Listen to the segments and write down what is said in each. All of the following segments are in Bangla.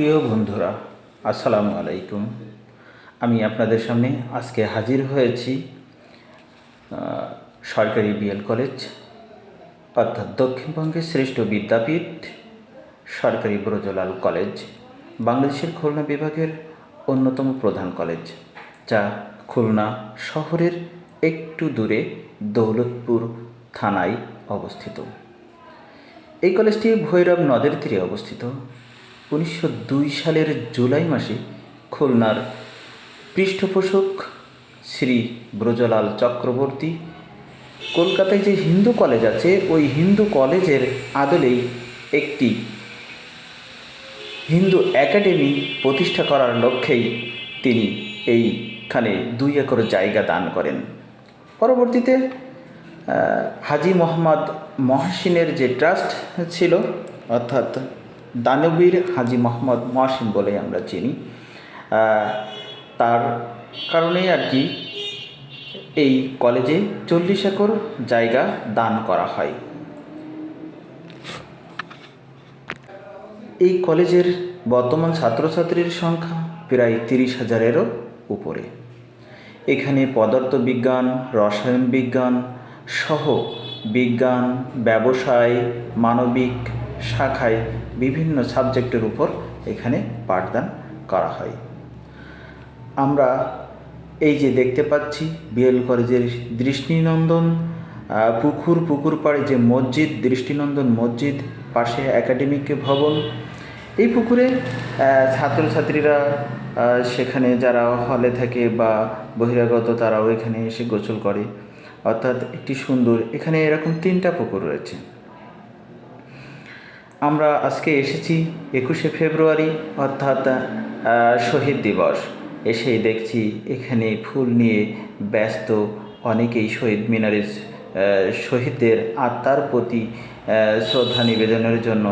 প্রিয় বন্ধুরা, আসসালামু আলাইকুম। আমি আপনাদের সামনে আজকে হাজির হয়েছি সরকারি বিএল কলেজ, অর্থাৎ দক্ষিণবঙ্গের শ্রেষ্ঠ বিদ্যাপীঠ সরকারি ব্রজলাল কলেজ, বাংলাদেশের খুলনা বিভাগের অন্যতম প্রধান কলেজ, যা খুলনা শহরের একটু দূরে দৌলতপুর থানায় অবস্থিত। এই কলেজটি ভৈরব নদের তীরে অবস্থিত। 1902 সালের জুলাই মাসে খুলনার পৃষ্ঠপোষক শ্রী ব্রজলাল চক্রবর্তী কলকাতায় যে হিন্দু কলেজ আছে, ওই হিন্দু কলেজের আদলেই একটি হিন্দু একাডেমি প্রতিষ্ঠা করার লক্ষ্যেই তিনি এইখানে 2 একর জায়গা দান করেন। পরবর্তীতে হাজী মোহাম্মদ মহসিনের যে ট্রাস্ট ছিল, অর্থাৎ দানবীর হাজী মোহাম্মদ মহসিন বলে আমরা চিনি, তার কারণেই আর কি এই কলেজে 40 একর জায়গা দান করা হয়। এই কলেজের বর্তমান ছাত্রছাত্রীর সংখ্যা প্রায় 30,000-এরও উপরে। এখানে পদার্থবিজ্ঞান, রসায়ন বিজ্ঞান সহ বিজ্ঞান, ব্যবসায়, মানবিক শাখায় বিভিন্ন সাবজেক্টের উপর এখানে পাঠদান করা হয়। আমরা এই যে দেখতে পাচ্ছি বিএল কলেজের দৃষ্টিনন্দন পুকুর পাড়ে যে মসজিদ, দৃষ্টিনন্দন মসজিদ, পাশে একাডেমিক ভবন। এই পুকুরে ছাত্রছাত্রীরা সেখানে যারা হলে থাকে বা বহিরাগত তারাও এখানে এসে গোসল করে, অর্থাৎ একটি সুন্দর, এখানে এরকম 3টা পুকুর রয়েছে। আমরা আজকে এসেছি 21শে ফেব্রুয়ারি, অর্থাৎ শহীদ দিবস। এসেই দেখছি এখানে ফুল নিয়ে ব্যস্ত অনেকেই শহীদ মিনারে শহীদদের আত্মার প্রতি শ্রদ্ধা নিবেদনের জন্য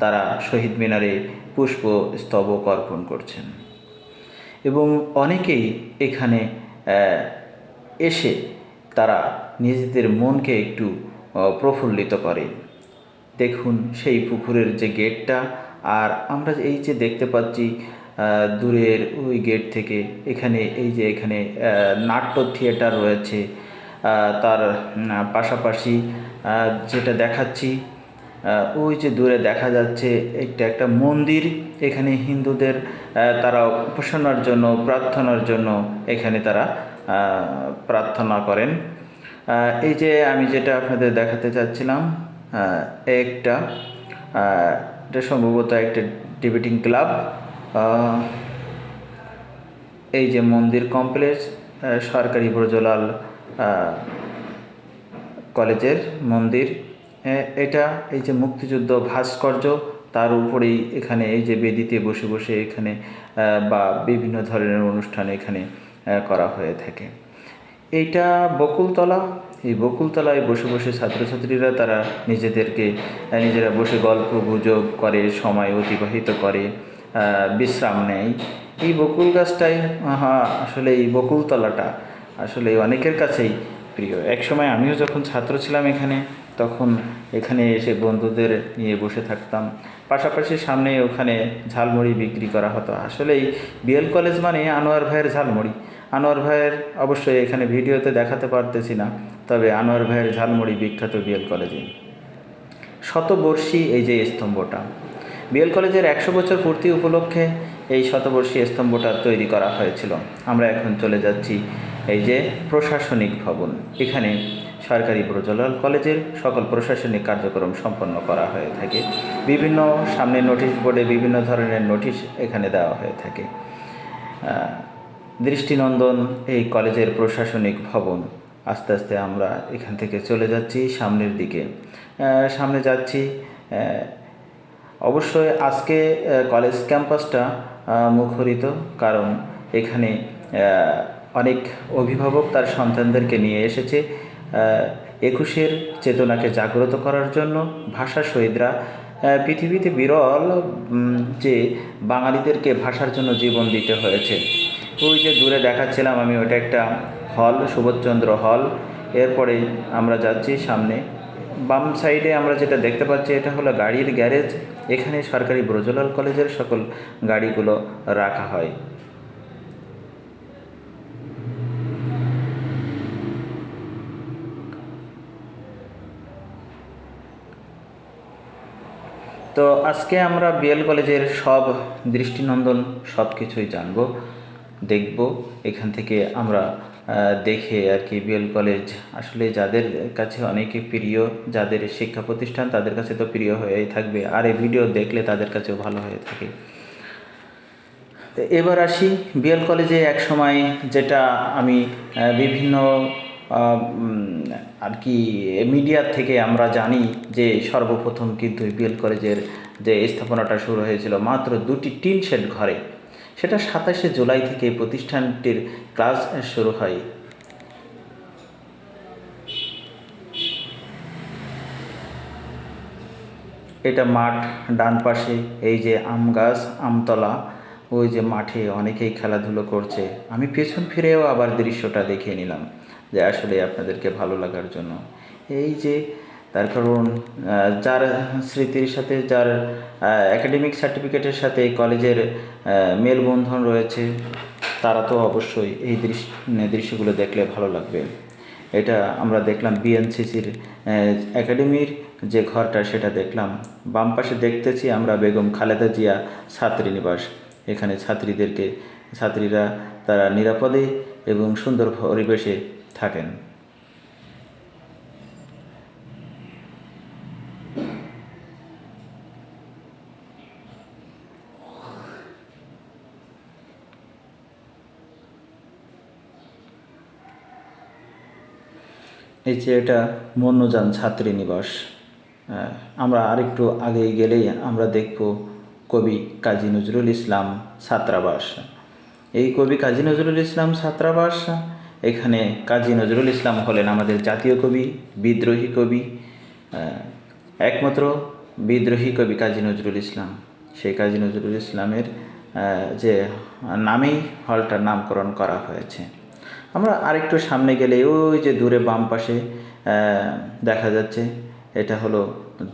তারা শহীদ মিনারে পুষ্পস্তবক অর্পণ করছেন, এবং অনেকেই এখানে এসে তারা নিজেদের মনকে একটু প্রফুল্লিত করে। দেখুন সেই পুকুরের যে গেটটা, আর আমরা এই যে দেখতে পাচ্ছি দূরের ওই গেট থেকে এখানে এখানে নাট্য থিয়েটার রয়েছে। তার পাশাপাশি যেটা দেখাচ্ছি, ওই যে দূরে দেখা যাচ্ছে একটা মন্দির। এখানে হিন্দুদের তারা উপাসনার জন্য, প্রার্থনার জন্য এখানে তারা প্রার্থনা করেন। এই যে আমি যেটা আপনাদের দেখাতে চাচ্ছিলাম, এটা সম্ভবত একটা ডিবেটিং ক্লাব। এই যে মন্দির কমপ্লেক্স, সরকারি ব্রজলাল কলেজের মন্দির, এটা এই যে মুক্তিযুদ্ধ ভাস্কর্য, তার উপরেই এখানে এই যে বেদিতে বসে বসে এখানে বা বিভিন্ন ধরনের অনুষ্ঠান এখানে করা হয়ে থাকে। এইটা বকুলতলা। এই বকুলতলায় বসে বসে ছাত্রছাত্রীরা তারা নিজেরা বসে গল্প গুজব করে, সময় অতিবাহিত করে, বিশ্রাম নেয়। এই বকুল গাছটাই আসলে এই বকুলতলাটা আসলে অনেকের কাছেই প্রিয়। একসময় আমিও যখন ছাত্র ছিলাম এখানে, তখন এখানে এসে বন্ধুদের নিয়ে বসে থাকতাম। পাশাপাশি সামনে ওখানে ঝালমুড়ি বিক্রি করা হতো। আসলেই বিএল কলেজ মানে আনোয়ার ভাইয়ের ঝালমুড়ি। আনোয়ার ভাইয়ের অবশ্যই এখানে ভিডিওতে দেখাতে পারতেছি না, তবে আনোয়ার ভাইয়ের ঝালমুড়ি বিখ্যাত বিএল কলেজে। শতবর্ষী এই যে স্তম্ভটা, বিএল কলেজের 100 বছর পূর্তি উপলক্ষে এই শতবর্ষী স্তম্ভটা তৈরি করা হয়েছিল। আমরা এখন চলে যাচ্ছি এই যে প্রশাসনিক ভবন। এখানে সরকারি ব্রজলাল কলেজের সকল প্রশাসনিক কার্যক্রম সম্পন্ন করা হয়ে থাকে। বিভিন্ন সামনে নোটিশ বোর্ডে বিভিন্ন ধরনের নোটিশ এখানে দেওয়া হয়ে থাকে। দৃষ্টিনন্দন এই কলেজের প্রশাসনিক ভবন। আস্তে আস্তে আমরা এখান থেকে চলে যাচ্ছি সামনের দিকে। সামনে যাচ্ছি। অবশ্যই আজকে কলেজ ক্যাম্পাসটা মুখরিত, কারণ এখানে অনেক অভিভাবক তার সন্তানদেরকে নিয়ে এসেছে 21শে চেতনাকে জাগ্রত করার জন্য। ভাষা শহীদরা পৃথিবীতে বিরল যে বাঙালিদেরকে ভাষার জন্য জীবন দিতে হয়েছে। ওই যে দূরে দেখাচ্ছিলাম আমি, ওটা একটা হল, সুবোধচন্দ্র হল। এরপরে আমরা যাচ্ছি সামনে বাম সাইডে আমরা যেটা দেখতে পাচ্ছি এটা হলো গাড়ির গ্যারেজ। এখানে সরকারি ব্রজলাল কলেজের সকল গাড়িগুলো রাখা হয়। তো আজকে আমরা বিএল কলেজের সব দৃষ্টিনন্দন সব কিছুই জানবো, দেখব। এখান থেকে আমরা দেখে আর কি বিএল কলেজ আসলে যাদের কাছে অনেকে প্রিয়, যাদের শিক্ষা প্রতিষ্ঠান তাদের কাছে তো প্রিয় হয়েই থাকবে, আর এই ভিডিও দেখলে তাদের কাছেও ভালো হয়ে থাকে। তো এবার আসি বিএল কলেজে এক সময় যেটা আমি বিভিন্ন আর কি মিডিয়ার থেকে আমরা জানি যে সর্বপ্রথম কিন্তু বিএল কলেজের যে স্থাপনাটা শুরু হয়েছিল মাত্র 2টি টিন শেড ঘরে। সেটা 27শে জুলাই থেকে প্রতিষ্ঠানটির ক্লাস শুরু হয়। এটা মাঠ, ডান পাশে এই যে আম গাছ, আমতলা, ওই যে মাঠে অনেকেই খেলাধুলো করছে। আমি পেছন ফিরেও আবার দৃশ্যটা দেখে নিলাম যে আসলে আপনাদেরকে ভালো লাগার জন্য। এই যে তার কারণ যার স্মৃতির সাথে, যার একাডেমিক সার্টিফিকেটের সাথে এই কলেজের মেলবন্ধন রয়েছে, তারা তো অবশ্যই এই দৃশ্যগুলো দেখলে ভালো লাগবে। এটা আমরা দেখলাম বিএনসিসির একাডেমির যে ঘরটা সেটা দেখলাম। বাম পাশে দেখতেছি আমরা বেগম খালেদা জিয়া ছাত্রীনিবাস। এখানে ছাত্রীরা তারা নিরাপদে এবং সুন্দর পরিবেশে থাকেন। এই যে এটা মন্যযান ছাত্রীনিবাস। আমরা আরেকটু আগে গেলেই আমরা দেখব কবি কাজী নজরুল ইসলাম ছাত্রাবাস। এই কবি কাজী নজরুল ইসলাম ছাত্রাবাস, এখানে কাজী নজরুল ইসলাম হলেন আমাদের জাতীয় কবি, বিদ্রোহী কবি, একমাত্র বিদ্রোহী কবি কাজী নজরুল ইসলাম। সেই কাজী নজরুল ইসলামের যে নামেই হলটার নামকরণ করা হয়েছে। আমরা আরেকটু সামনে গেলে ওই যে দূরে বাম পাশে দেখা যাচ্ছে এটা হলো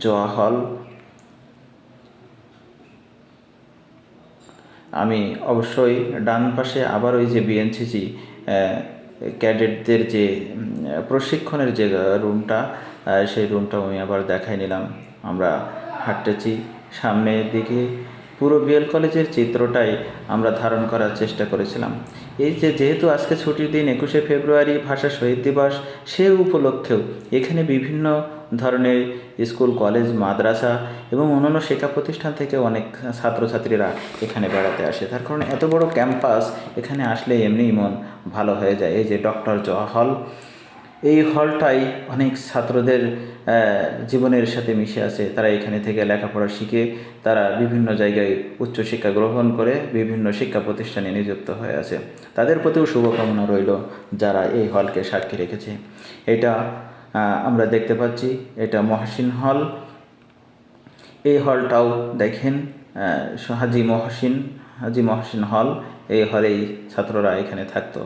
জোয়া হল। আমি অবশ্যই ডান পাশে আবার ওই যে বিএনসিসি ক্যাডেটদের যে প্রশিক্ষণের যে রুমটা, সেই রুমটাও আমি আবার দেখাই নিলাম। আমরা হাঁটতেছি সামনের দিকে। পুরো বিএল কলেজের চিত্রটাই আমরা ধারণ করার চেষ্টা করেছিলাম। এই যে যেহেতু আজকে ছুটির দিন 21শে ফেব্রুয়ারি ভাষা শহীদ দিবস, সে উপলক্ষেও এখানে বিভিন্ন ধরনের স্কুল, কলেজ, মাদ্রাসা এবং অন্যান্য শিক্ষা প্রতিষ্ঠান থেকে অনেক ছাত্রছাত্রীরা এখানে বেড়াতে আসে। তার কারণে এত বড় ক্যাম্পাস, এখানে আসলে এমনিই মন ভালো হয়ে যায়। এই যে ডক্টর জওয়া হল, এই হলটাই অনেক ছাত্রদের জীবনের সাথে মিশে আছে। তারা এখানে থেকে লেখাপড়া শিখে তারা বিভিন্ন জায়গায় উচ্চশিক্ষা গ্রহণ করে বিভিন্ন শিক্ষা প্রতিষ্ঠানে নিযুক্ত হয়ে আছে। তাদের প্রতিও শুভকামনা রইল যারা এই হলকে সাক্ষী রেখেছে। এটা আমরা দেখতে পাচ্ছি, এটা মহসিন হল। এই হলটাও দেখেন হাজি মহসিন হল। এই হলেই ছাত্ররা এখানে থাকতো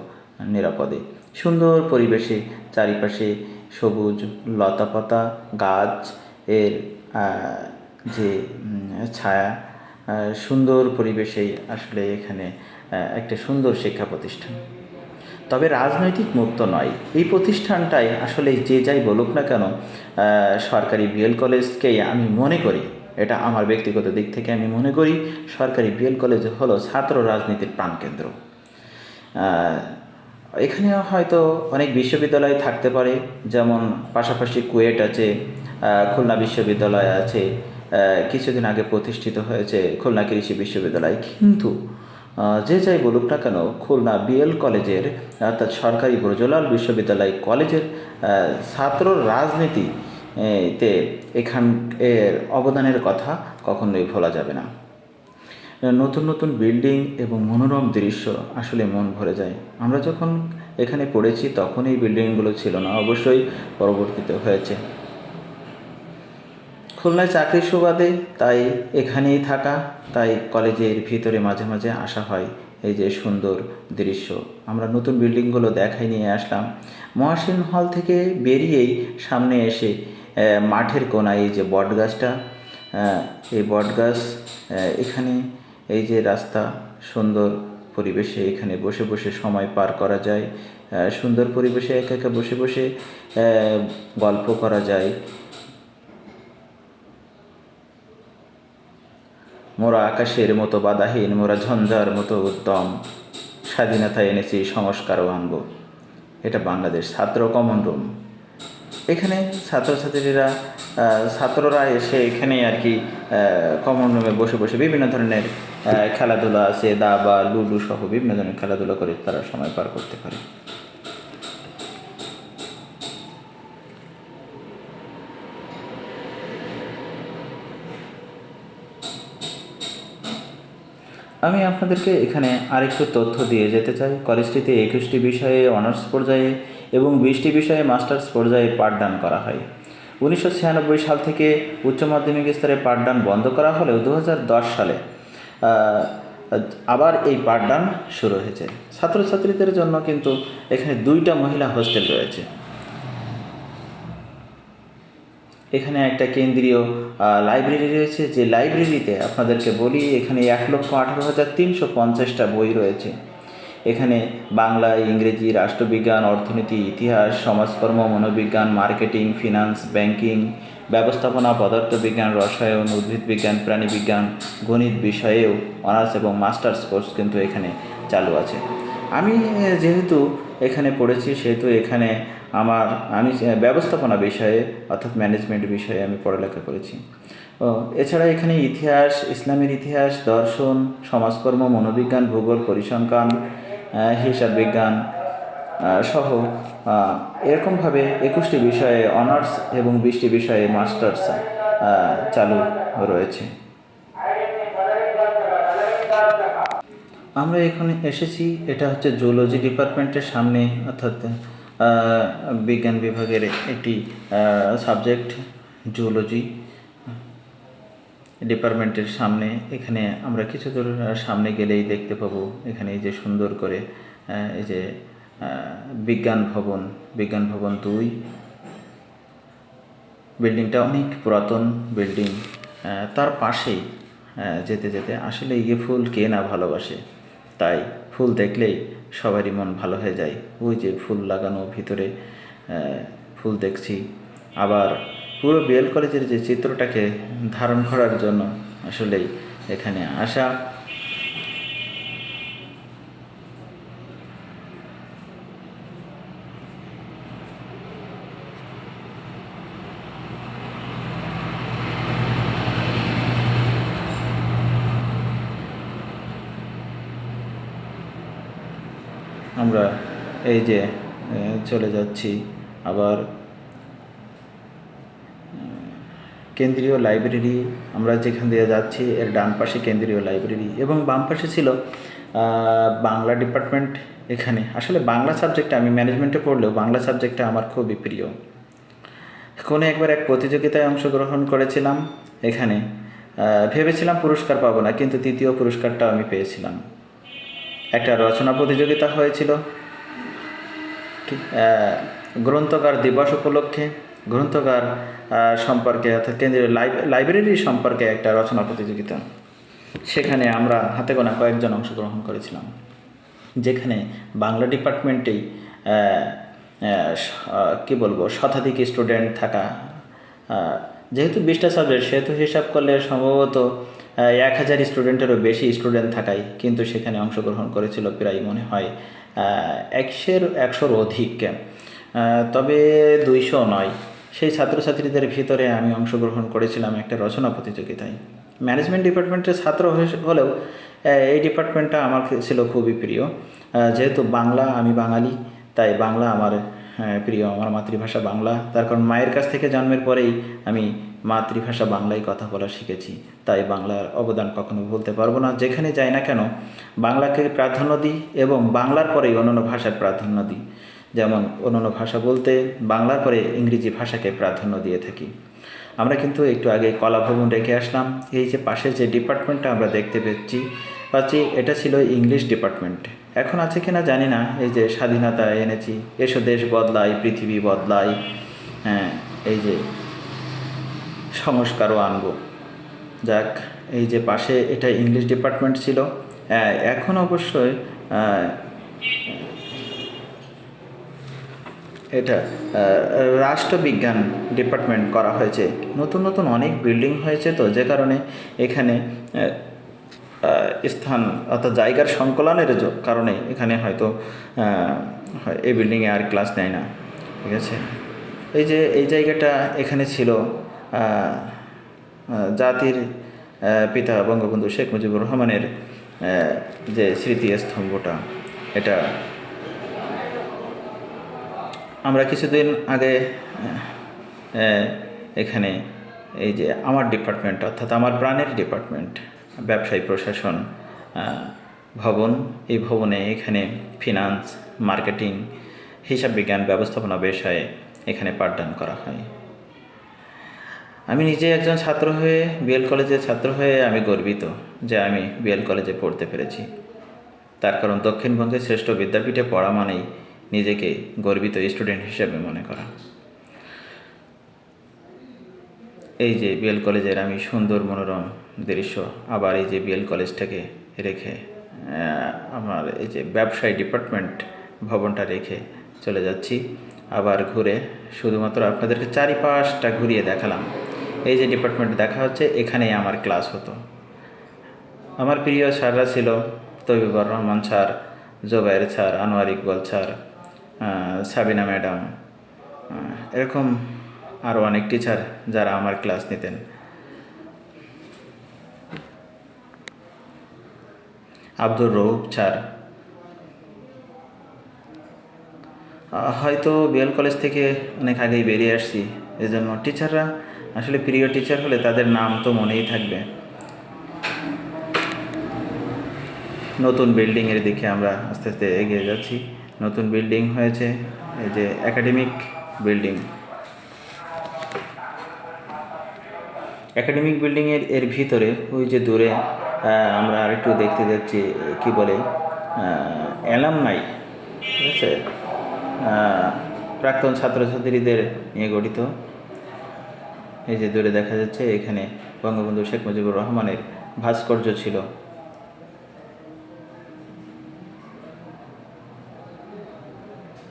নিরাপদে, সুন্দর পরিবেশে, চারিপাশে সবুজ লতাপাতা, গাছ এর যে ছায়া, সুন্দর পরিবেশেই আসলে এখানে একটা সুন্দর শিক্ষা প্রতিষ্ঠান। তবে রাজনৈতিক মুক্ত নয় এই প্রতিষ্ঠানটাই। আসলে যে যাই বলুক না কেন, সরকারি বিএল কলেজকেই আমি মনে করি, এটা আমার ব্যক্তিগত দিক থেকে আমি মনে করি সরকারি বিএল কলেজ হলো ছাত্র রাজনীতির প্রাণকেন্দ্র। এখানে হয়তো অনেক বিশ্ববিদ্যালয় থাকতে পারে, যেমন পাশাপাশি কুয়েট আছে, খুলনা বিশ্ববিদ্যালয় আছে, কিছুদিন আগে প্রতিষ্ঠিত হয়েছে খুলনা কৃষি বিশ্ববিদ্যালয়। কিন্তু যে যাই বলুক না কেন, খুলনা বিএল কলেজের অর্থাৎ সরকারি ব্রজলাল বিশ্ববিদ্যালয় কলেজের ছাত্র রাজনীতিতে এখান এর অবদানের কথা কখনোই ভোলা যাবে না। নতুন নতুন বিল্ডিং এবং মনোরম দৃশ্য আসলে মন ভরে যায়। আমরা যখন এখানে পড়েছি তখন এই বিল্ডিংগুলো ছিল না, অবশ্যই পরবর্তীতে হয়েছে। খুলনায় চাকরির সুবাদে তাই এখানেই থাকা, তাই কলেজের ভিতরে মাঝে মাঝে আসা হয়। এই যে সুন্দর দৃশ্য, আমরা নতুন বিল্ডিংগুলো দেখাই নিয়ে আসলাম। মহাসিন হল থেকে বেরিয়েই সামনে এসে মাঠের কোনায় এই যে বট গাছটা, এই বট গাছ, এখানে এই যে রাস্তা, সুন্দর পরিবেশে এখানে বসে বসে সময় পার করা যায়, সুন্দর পরিবেশে একা একা বসে বসে গল্প করা যায়। মোরা আকাশের মতো বাধাহীন, মোরা ঝঞ্ঝার মতো উদ্যম, স্বাধীনতা এনেছি সংস্কারও আনব। এটা বাংলাদেশ ছাত্র কমন রুম। এখানে ছাত্রছাত্রীরা, ছাত্ররা এসে এখানে আর কি কমন রুমে বসে বসে বিভিন্ন ধরনের খেলাধুলা আছে, দাবা, লুডু সহ বিভিন্ন ধরনের খেলাধুলা করে তারা সময় পার করতে পারে। আমি আপনাদেরকে এখানে আরেকটু তথ্য দিয়ে যেতে চাই। কলেজটিতে 21টি বিষয়ে অনার্স পর্যায়ে এবং 20টি বিষয়ে মাস্টার্স পর্যায়ে পাঠদান করা হয়। 1996 সাল থেকে উচ্চ মাধ্যমিক স্তরে পাঠদান বন্ধ করা হলেও 2010 সালে আবার এই পাঠদান শুরু হয়েছে। ছাত্রছাত্রীদের জন্য কিন্তু এখানে 2টা মহিলা হোস্টেল রয়েছে। এখানে একটা কেন্দ্রীয় লাইব্রেরি রয়েছে, যে লাইব্রেরিতে আপনাদেরকে বলি এখানে 1,18,350টা বই রয়েছে। এখানে বাংলা, ইংরেজি, রাষ্ট্রবিজ্ঞান, অর্থনীতি, ইতিহাস, সমাজকর্ম, মনোবিজ্ঞান, মার্কেটিং, ফিনান্স, ব্যাংকিং, ব্যবস্থাপনা, পদার্থবিজ্ঞান, রসায়ন, উদ্ভিদবিজ্ঞান, প্রাণীবিজ্ঞান, গণিত বিষয়েও অনার্স এবং মাস্টার্স কোর্স কিন্তু এখানে চালু আছে। আমি যেহেতু এখানে পড়েছি সেহেতু এখানে আমি ব্যবস্থাপনা বিষয়ে অর্থাৎ ম্যানেজমেন্ট বিষয়ে আমি পড়ালেখা করেছি। এছাড়া এখানে ইতিহাস, ইসলামের ইতিহাস, দর্শন, সমাজকর্ম, মনোবিজ্ঞান, ভূগোল, পরিসংখ্যান, হিসাব বিজ্ঞান সহ এরকমভাবে 21টি বিষয়ে অনার্স এবং 20টি বিষয়ে মাস্টার্স চালু রয়েছে। আমরা এখানে এসেছি, এটা হচ্ছে জুলজি ডিপার্টমেন্টের সামনে, অর্থাৎ বিজ্ঞান বিভাগের একটি সাবজেক্ট জুলজি ডিপার্টমেন্টের সামনে। এখানে আমরা কিছু দূর সামনে গেলেই দেখতে পাবো এখানে এই যে সুন্দর করে এই যে বিজ্ঞান ভবন 2। বিল্ডিংটা অনেক পুরাতন বিল্ডিং। তার পাশেই যেতে যেতে আসলে এই ফুল কে না ভালোবাসে, তাই ফুল দেখলেই সবারই মন ভালো হয়ে যায়। ওই যে ফুল লাগানো ভিতরে ফুল দেখছি। আবার পুরো বিএল কলেজের যে চিত্রটাকে ধারণ করার জন্য আসলেই এখানে আসা। আমরা এই যে চলে যাচ্ছি আবার কেন্দ্রীয় লাইব্রেরি। আমরা যেখান দিয়ে যাচ্ছি এর ডান পাশে কেন্দ্রীয় লাইব্রেরি এবং বাম পাশে ছিল বাংলা ডিপার্টমেন্ট। এখানে আসলে বাংলা সাবজেক্টটা, আমি ম্যানেজমেন্টে পড়লেও বাংলা সাবজেক্টটা আমার খুবই প্রিয়। কোনো একবার এক প্রতিযোগিতায় অংশগ্রহণ করেছিলাম। এখানে ভেবেছিলাম পুরস্কার পাবো না, কিন্তু তৃতীয় পুরস্কারটাও আমি পেয়েছিলাম। একটা রচনা প্রতিযোগিতা হয়েছিল গ্রন্থকার দিবস উপলক্ষে। গ্রন্থকার সম্পর্কে অর্থাৎ কেন্দ্রীয় লাইব্রেরি সম্পর্কে একটা রচনা প্রতিযোগিতা। সেখানে আমরা হাতে গোনা কয়েকজন অংশগ্রহণ করেছিলাম, যেখানে বাংলা ডিপার্টমেন্টেই কী বলবো শতাধিক স্টুডেন্ট থাকা। যেহেতু 20টা সাবজেক্ট, সেহেতু হিসাব করলে সম্ভবত 1000 স্টুডেন্টেরও বেশি স্টুডেন্ট থাকায় কিন্তু সেখানে অংশগ্রহণ করেছিল প্রায় মনে হয় 100-র অধিক, তবে 200 নয়। সেই ছাত্রছাত্রীদের ভিতরে আমি অংশগ্রহণ করেছিলাম একটা রচনা প্রতিযোগিতায়। ম্যানেজমেন্ট ডিপার্টমেন্টের ছাত্র হলেও এই ডিপার্টমেন্টটা আমার ছিল খুবই প্রিয়। যেহেতু বাংলা, আমি বাঙালি, তাই বাংলা আমার প্রিয়, আমার মাতৃভাষা বাংলা। তার কারণ মায়ের কাছ থেকে জন্মের পরেই আমি মাতৃভাষা বাংলায় কথা বলা শিখেছি, তাই বাংলার অবদান কখনো ভুলতে পারবো না। যেখানে যাই না কেন বাংলাকে প্রাধান্য দিই এবং বাংলার পরেই অন্যান্য ভাষার প্রাধান্য দিই। যেমন অন্যান্য ভাষা বলতে বাংলার পরে ইংরেজি ভাষাকে প্রাধান্য দিয়ে থাকি। আমরা কিন্তু একটু আগে কলা ভবন রেখে আসলাম। এই যে পাশে যে ডিপার্টমেন্টটা আমরা দেখতে পাচ্ছি এটা ছিল ইংলিশ ডিপার্টমেন্ট। এখন আছে কিনা জানি না। এই যে স্বাধীনতা এনেছি, এসো দেশ বদলাই, পৃথিবী বদলাই, হ্যাঁ এই যে সংস্কারও আনবো। যাক, এই যে পাশে এটা ইংলিশ ডিপার্টমেন্ট ছিল, এখন অবশ্যই এটা রাষ্ট্রবিজ্ঞান ডিপার্টমেন্ট করা হয়েছে। নতুন নতুন অনেক বিল্ডিং হয়েছে, তো যে কারণে এখানে স্থান অর্থাৎ জায়গার সংকলনের কারণে এখানে হয়তো এই বিল্ডিংয়ে আর ক্লাস নেয় না। ঠিক আছে, এই যে এই জায়গাটা এখানে ছিল জাতির পিতা বঙ্গবন্ধু শেখ মুজিবুর রহমানের যে স্মৃতিস্তম্ভটা, এটা আমরা কিছুদিন আগে এখানে এই যে আমার ডিপার্টমেন্ট অর্থাৎ আমার প্রাণের ডিপার্টমেন্ট ব্যবসায়ী প্রশাসন ভবন, এই ভবনে এখানে ফিনান্স, মার্কেটিং, হিসাব বিজ্ঞান, ব্যবস্থাপনা বিষয়ে এখানে পাঠদান করা হয়। আমি নিজে একজন ছাত্র হয়ে, বিএল কলেজের ছাত্র হয়ে আমি গর্বিত যে আমি বিএল কলেজে পড়তে পেরেছি। তার কারণ দক্ষিণবঙ্গের শ্রেষ্ঠ বিদ্যাপীঠে পড়া মানেই নিজেকে গর্বিত স্টুডেন্ট হিসেবে মনে করা। এই যে বিএল কলেজের আমি সুন্দর মনোরম দৃশ্য, আবার এই যে বিএল কলেজটাকে রেখে আমার এই যে ব্যবসায়ী ডিপার্টমেন্ট ভবনটা রেখে চলে যাচ্ছি আবার ঘুরে। শুধুমাত্র আপনাদেরকে চারিপাশটা ঘুরিয়ে দেখালাম। এই যে ডিপার্টমেন্ট দেখা হচ্ছে, এখানেই আমার ক্লাস হতো। আমার প্রিয় স্যাররা ছিল Taibur Rahman sir, Jobayer sir, Anwar Iqbal sir, Sabina madam, এরকম আরও অনেক টিচার যারা আমার ক্লাস নিতেন। আব্দুর রউফ স্যার। হয়তো বিএল কলেজ থেকে অনেক আগেই বেরিয়ে আসছি, এজন্য টিচাররা আসলে প্রিয় টিচার হলে তাদের নাম তো মনেই থাকবে। নতুন বিল্ডিংয়ের দিকে আমরা আস্তে আস্তে এগিয়ে যাচ্ছি। নতুন বিল্ডিং হয়েছে, এই যে একাডেমিক বিল্ডিং। একাডেমিক বিল্ডিংয়ের এর ভিতরে ওই যে দূরে আমরা আরেকটু দেখতে যাচ্ছি, কি বলে, অ্যালামনাই, ঠিক আছে, প্রাক্তন ছাত্রছাত্রীদের নিয়ে গঠিত। এই যে দূরে দেখা যাচ্ছে, এখানে বঙ্গবন্ধু শেখ মুজিবুর রহমানের ভাস্কর্য ছিল।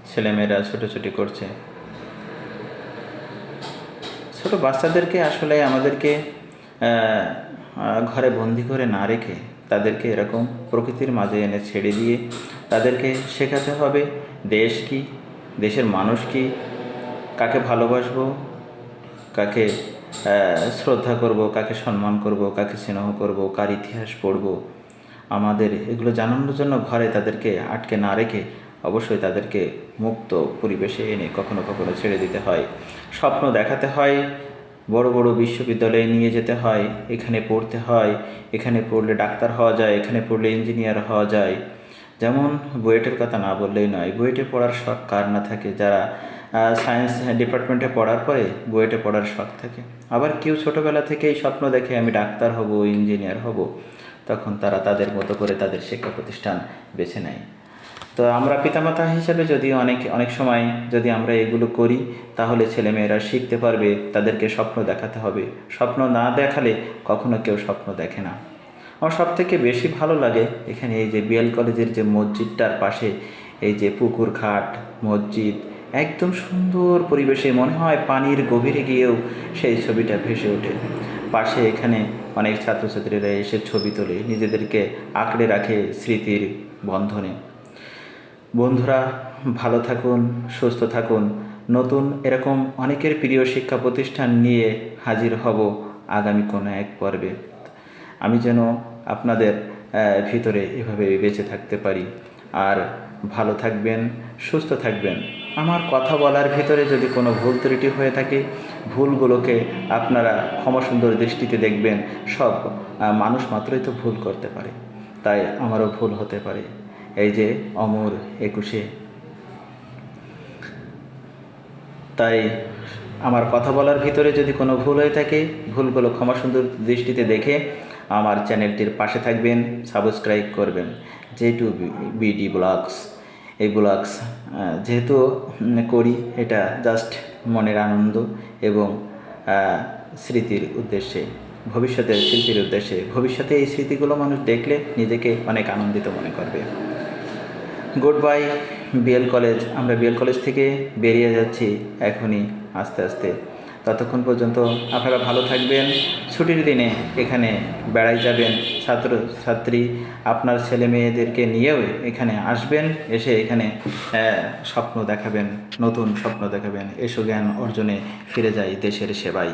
ছেলেমেয়েরা ছোটাছুটি করছে। ছোট বাচ্চাদেরকে আসলে আমাদেরকে ঘরে বন্দি করে না রেখে তাদেরকে এরকম প্রকৃতির মাঝে এনে ছেড়ে দিয়ে তাদেরকে শেখাতে হবে দেশ কি, দেশের মানুষ কি, কাকে ভালোবাসবো, কাকে শ্রদ্ধা করব, কাকে সম্মান করব, কাকে স্নেহ করব, কার ইতিহাস পড়ব। আমাদের এগুলো জানানোর জন্য ঘরে তাদেরকে আটকে না রেখে অবশ্যই তাদেরকে মুক্ত পরিবেশে এনে কখনো কখনো ছেড়ে দিতে হয়। স্বপ্ন দেখাতে হয়, বড় বড় বিশ্ববিদ্যালয়ে নিয়ে যেতে হয়, এখানে পড়তে হয়, এখানে পড়লে ডাক্তার হওয়া যায়, এখানে পড়লে ইঞ্জিনিয়ার হওয়া যায়। যেমন বুয়েটের কথা না বললেই নয়, বুয়েটে পড়ার শখ কার না থাকে, যারা সায়েন্স ডিপার্টমেন্টে পড়ার পরে বুয়েটে পড়ার শখ থাকে। আবার কেউ ছোটোবেলা থেকেই স্বপ্ন দেখে আমি ডাক্তার হব, ইঞ্জিনিয়ার হব, তখন তারা তাদের মতো করে তাদের শিক্ষা প্রতিষ্ঠান বেছে নেয়। তো আমরা পিতামাতা হিসেবে যদি অনেক সময় যদি আমরা এগুলো করি, তাহলে ছেলেমেয়েরা শিখতে পারবে, তাদেরকে স্বপ্ন দেখাতে হবে। স্বপ্ন না দেখালে কখনো কেউ স্বপ্ন দেখে না। আমার সবথেকে বেশি ভালো লাগে এখানে এই যে বিএল কলেজের যে মসজিদটার পাশে এই যে পুকুর ঘাট, মসজিদ, একদম সুন্দর পরিবেশে, মনে হয় পানির গভীরে গিয়েও সেই ছবিটা ভেসে ওঠে। পাশে এখানে অনেক ছাত্রছাত্রীরা এসে ছবি তোলে, নিজেদেরকে আঁকড়ে রাখে স্মৃতির বন্ধনে। বন্ধুরা ভালো থাকুন, সুস্থ থাকুন। নতুন এরকম অনেকের প্রিয় শিক্ষা প্রতিষ্ঠান নিয়ে হাজির হব আগামী কোনো এক পর্বে। আমি যেন আপনাদের ভিতরে এভাবে বেঁচে থাকতে পারি। আর ভালো থাকবেন, সুস্থ থাকবেন। আমার কথা বলার ভিতরে যদি কোনো ভুল ত্রুটি হয়ে থাকে, ভুলগুলোকে আপনারা ক্ষমাসুন্দর দৃষ্টিতে দেখবেন। সব মানুষ মাত্রই তো ভুল করতে পারে, তাই আমারও ভুল হতে পারে। এই যে অমর 21, তাই আমার কথা বলার ভিতরে যদি কোনো ভুল হয়ে থাকে, ভুলগুলো ক্ষমাসুন্দর দৃষ্টিতে দেখে আমার চ্যানেলটির পাশে থাকবেন, সাবস্ক্রাইব করবেন। J2BD ব্লগস, এই ব্লগস যেহেতু করি, এটা জাস্ট মনের আনন্দ এবং স্মৃতির উদ্দেশ্যে, ভবিষ্যতের শিল্পীর উদ্দেশ্যে। ভবিষ্যতে এই স্মৃতিগুলো মানুষ দেখলে নিজেকে অনেক আনন্দিত মনে করবে। Good bye BL college. আমরা বিএল কলেজ থেকে বেরিয়ে যাচ্ছি এখনই আস্তে আস্তে। ততক্ষণ পর্যন্ত আপনারা ভালো থাকবেন। ছুটির দিনে এখানে বেড়াই যাবেন, ছাত্রছাত্রী আপনার ছেলে মেয়েদেরকে নিয়েও এখানে আসবেন, এসে এখানে স্বপ্ন দেখাবেন, নতুন স্বপ্ন দেখাবেন। এসো জ্ঞান অর্জনে ফিরে যাই দেশের সেবায়।